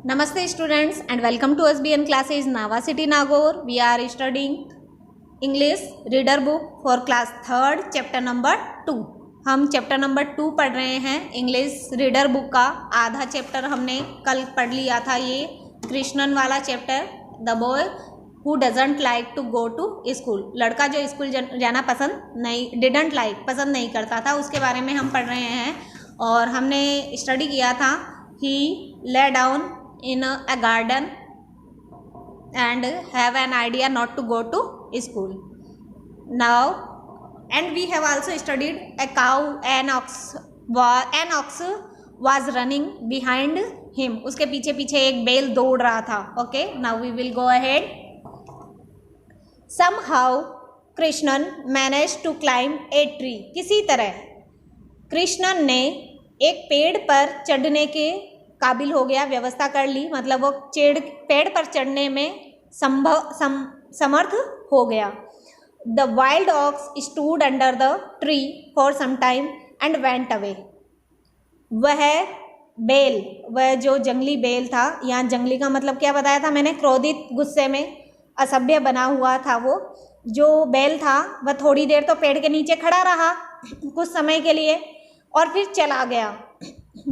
Namaste students and welcome to SBN classes Nava City Nagore. We are studying English reader book for class 3rd chapter number 2. हम chapter number 2 पढ़ रहे हैं English reader book का आधा chapter हमने कल पढ़ लिया था। ये कृष्णन वाला chapter, the boy who doesn't like to go to school, लड़का जो स्कूल जाना पसंद नहीं करता था, उसके बारे में हम पढ़ रहे हैं। और हमने स्टडी किया था ही lay down in a garden and have an idea not to go to school now, and we have also studied a cow, an ox was running behind him, उसके पीछे पीछे एक बैल दौड़ रहा था। okay, now we will go ahead. somehow Krishnan managed to climb a tree, किसी तरह कृष्णन ने एक पेड़ पर चढ़ने के काबिल हो गया, व्यवस्था कर ली, मतलब वो पेड़ पर चढ़ने में समर्थ हो गया। The wild ox stood under the tree for some time and went away, वह जो जंगली बैल था, यहाँ जंगली का मतलब क्या बताया था मैंने, क्रोधित, गुस्से में, असभ्य बना हुआ था, वो जो बैल था वह थोड़ी देर तो पेड़ के नीचे खड़ा रहा कुछ समय के लिए और फिर चला गया।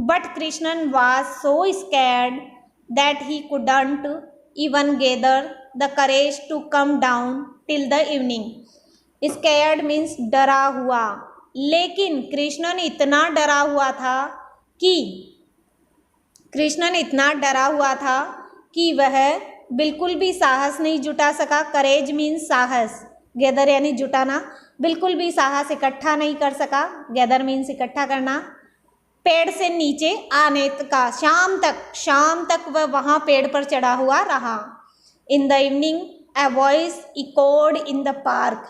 But Krishnan was so scared that he couldn't even gather the courage to come down till the evening. Scared means डरा हुआ, लेकिन कृष्णन इतना डरा हुआ था कि वह बिल्कुल भी साहस नहीं जुटा सका। करेज मीन्स साहस, गैदर यानी जुटाना, बिल्कुल भी साहस इकट्ठा नहीं कर सका, गैदर मीन्स इकट्ठा करना, पेड़ से नीचे आने का। शाम तक वह वहाँ पेड़ पर चढ़ा हुआ रहा। In the evening a voice echoed in the park,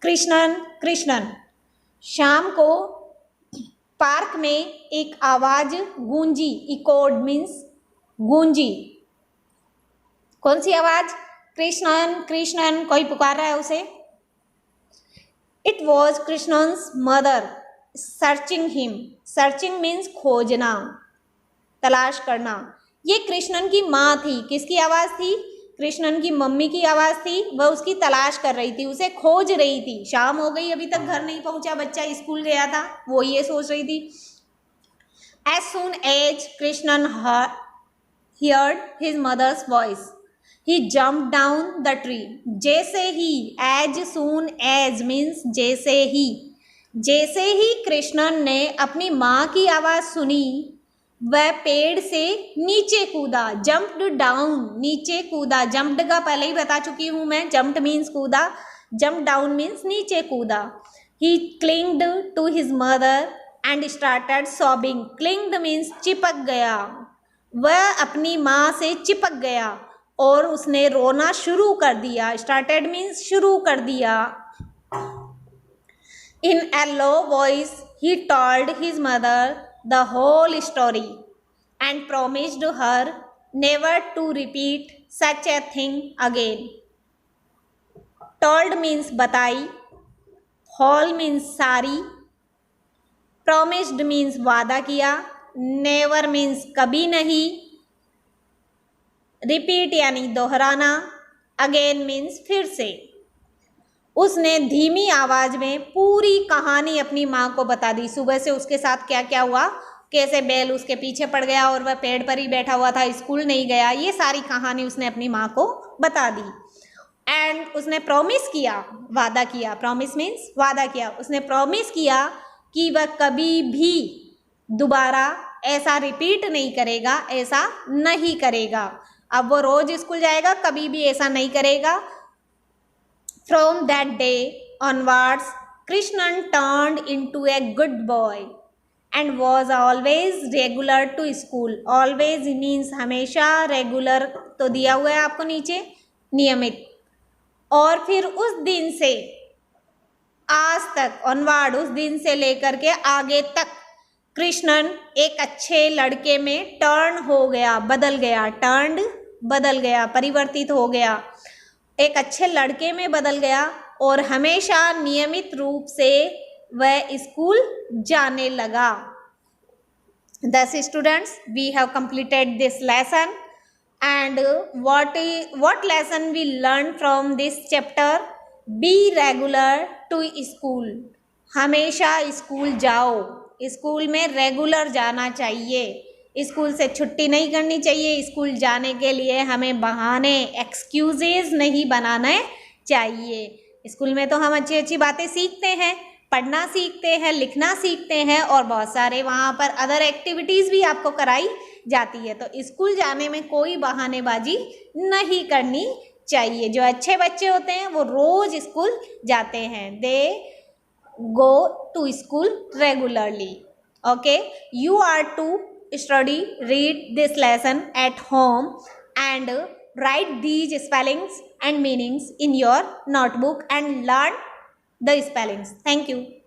Krishnan. शाम को पार्क में एक आवाज गूंजी, इकोड मीन्स गूंजी। कौन सी आवाज? कृष्णन, कोई पुकार रहा है उसे। It was Krishnan's mother searching him, searching means खोजना, तलाश करना। ये कृष्णन की माँ थी। किसकी आवाज़ थी? कृष्णन की मम्मी की आवाज़ थी। वह उसकी तलाश कर रही थी, उसे खोज रही थी। शाम हो गई, अभी तक घर नहीं पहुंचा, बच्चा स्कूल गया था, वो ये सोच रही थी। As soon as Krishnan heard his mother's voice, he jumped down the tree. जैसे ही, as soon as means जैसे ही कृष्णन ने अपनी माँ की आवाज़ सुनी, वह पेड़ से नीचे कूदा। जंप्ड डाउन, नीचे कूदा। जंप्ड का पहले ही बता चुकी हूँ मैं, जंप्ड मीन्स कूदा, जंप डाउन मीन्स नीचे कूदा। He clinged to his mother and started sobbing, clinged means चिपक गया, वह अपनी माँ से चिपक गया और उसने रोना शुरू कर दिया। स्टार्टेड मीन्स शुरू कर दिया। In a low voice, he told his mother the whole story and promised her never to repeat such a thing again. Told means बताई, whole means सारी, promised means वादा किया, never means कभी नहीं, repeat यानी दोहराना, again means फिर से। उसने धीमी आवाज में पूरी कहानी अपनी माँ को बता दी। सुबह से उसके साथ क्या क्या हुआ, कैसे बैल उसके पीछे पड़ गया और वह पेड़ पर ही बैठा हुआ था, स्कूल नहीं गया, ये सारी कहानी उसने अपनी माँ को बता दी। एंड उसने प्रॉमिस किया, वादा किया, प्रॉमिस मीन्स वादा किया। उसने प्रॉमिस किया कि वह कभी भी दोबारा ऐसा रिपीट नहीं करेगा, ऐसा नहीं करेगा। अब वो रोज स्कूल जाएगा, कभी भी ऐसा नहीं करेगा। From that day onwards, Krishnan turned into a good boy and was always regular to school. Always means हमेशा, regular तो दिया हुआ है आपको नीचे, नियमित। और फिर उस दिन से आज तक, onward, उस दिन से लेकर के आगे तक कृष्णन एक अच्छे लड़के में टर्न हो गया, बदल गया, टर्न बदल गया, परिवर्तित हो गया, एक अच्छे लड़के में बदल गया और हमेशा नियमित रूप से वह स्कूल जाने लगा। Thus students, we have completed this lesson. And what lesson we learned from this chapter? Be regular to school. हमेशा स्कूल जाओ, स्कूल में रेगुलर जाना चाहिए, स्कूल से छुट्टी नहीं करनी चाहिए। स्कूल जाने के लिए हमें बहाने, एक्सक्यूजेज नहीं बनाने चाहिए। स्कूल में तो हम अच्छी अच्छी बातें सीखते हैं, पढ़ना सीखते हैं, लिखना सीखते हैं, और बहुत सारे वहाँ पर अदर एक्टिविटीज़ भी आपको कराई जाती है। तो स्कूल जाने में कोई बहानेबाजी नहीं करनी चाहिए। जो अच्छे बच्चे होते हैं वो रोज स्कूल जाते हैं, they go to school regularly. Okay, you are to study, read this lesson at home and write these spellings and meanings in your notebook and learn the spellings. Thank you.